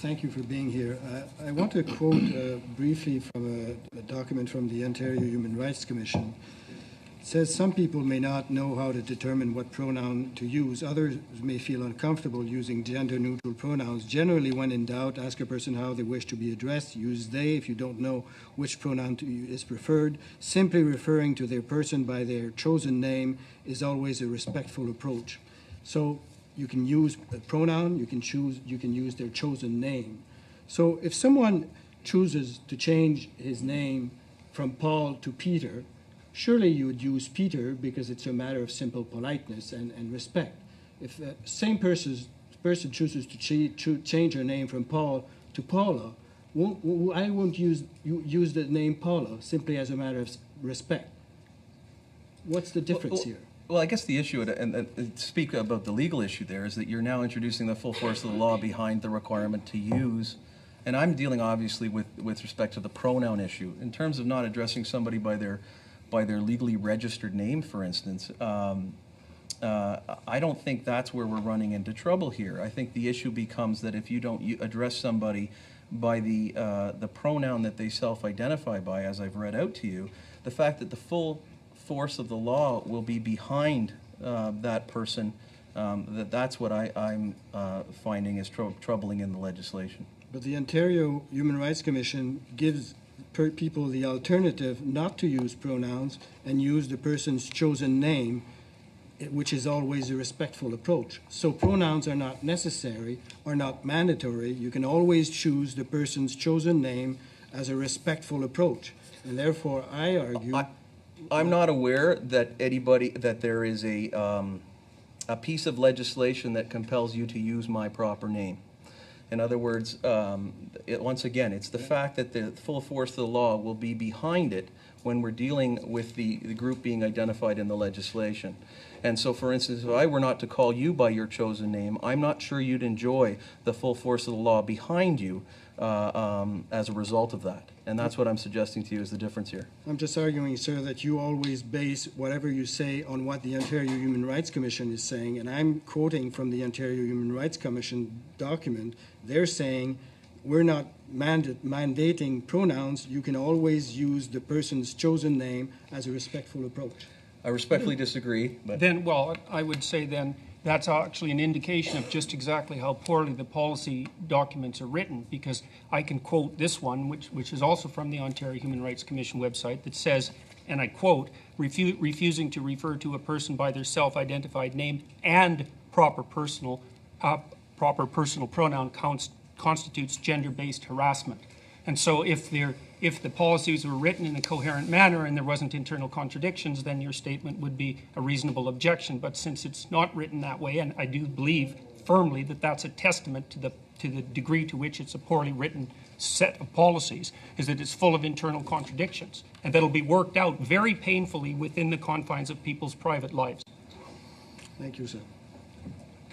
Thank you for being here. I want to quote briefly from a document from the Ontario Human Rights Commission. It says, some people may not know how to determine what pronoun to use. Others may feel uncomfortable using gender-neutral pronouns. Generally, when in doubt, ask a person how they wish to be addressed. Use they if you don't know which pronoun is preferred. Simply referring to their person by their chosen name is always a respectful approach. So you can use a pronoun, you can use their chosen name. So if someone chooses to change his name from Paul to Peter, surely you would use Peter because it's a matter of simple politeness and respect. If the same person chooses to change her name from Paul to Paula, I won't use the name Paula simply as a matter of respect. What's the difference here? Well, I guess the issue, and speak about the legal issue there, is that you're now introducing the full force of the law behind the requirement to use, and I'm dealing obviously with respect to the pronoun issue. In terms of not addressing somebody by their legally registered name, for instance, I don't think that's where we're running into trouble here. I think the issue becomes that if you don't address somebody by the pronoun that they self-identify by, as I've read out to you, the fact that the full force of the law will be behind that person, that's what I'm finding is troubling in the legislation. But the Ontario Human Rights Commission gives people the alternative not to use pronouns and use the person's chosen name, which is always a respectful approach. So pronouns are not necessary or not mandatory. You can always choose the person's chosen name as a respectful approach. And therefore, I argue... I'm not aware that there is a piece of legislation that compels you to use my proper name. In other words, once again, it's the fact that the full force of the law will be behind it when we're dealing with the group being identified in the legislation. And so, for instance, if I were not to call you by your chosen name, I'm not sure you'd enjoy the full force of the law behind you as a result of that. And that's what I'm suggesting to you is the difference here. I'm just arguing, sir, that you always base whatever you say on what the Ontario Human Rights Commission is saying. And I'm quoting from the Ontario Human Rights Commission document. They're saying we're not mandating pronouns. You can always use the person's chosen name as a respectful approach. I respectfully disagree. But then, well, I would say then that's actually an indication of just exactly how poorly the policy documents are written, because I can quote this one, which is also from the Ontario Human Rights Commission website, that says, and I quote, refusing to refer to a person by their self-identified name and proper personal pronoun constitutes gender-based harassment. And so if the policies were written in a coherent manner and there wasn't internal contradictions, then your statement would be a reasonable objection. But since it's not written that way, and I do believe firmly that that's a testament to the degree to which it's a poorly written set of policies, is that it's full of internal contradictions, and that'll be worked out very painfully within the confines of people's private lives. Thank you, sir.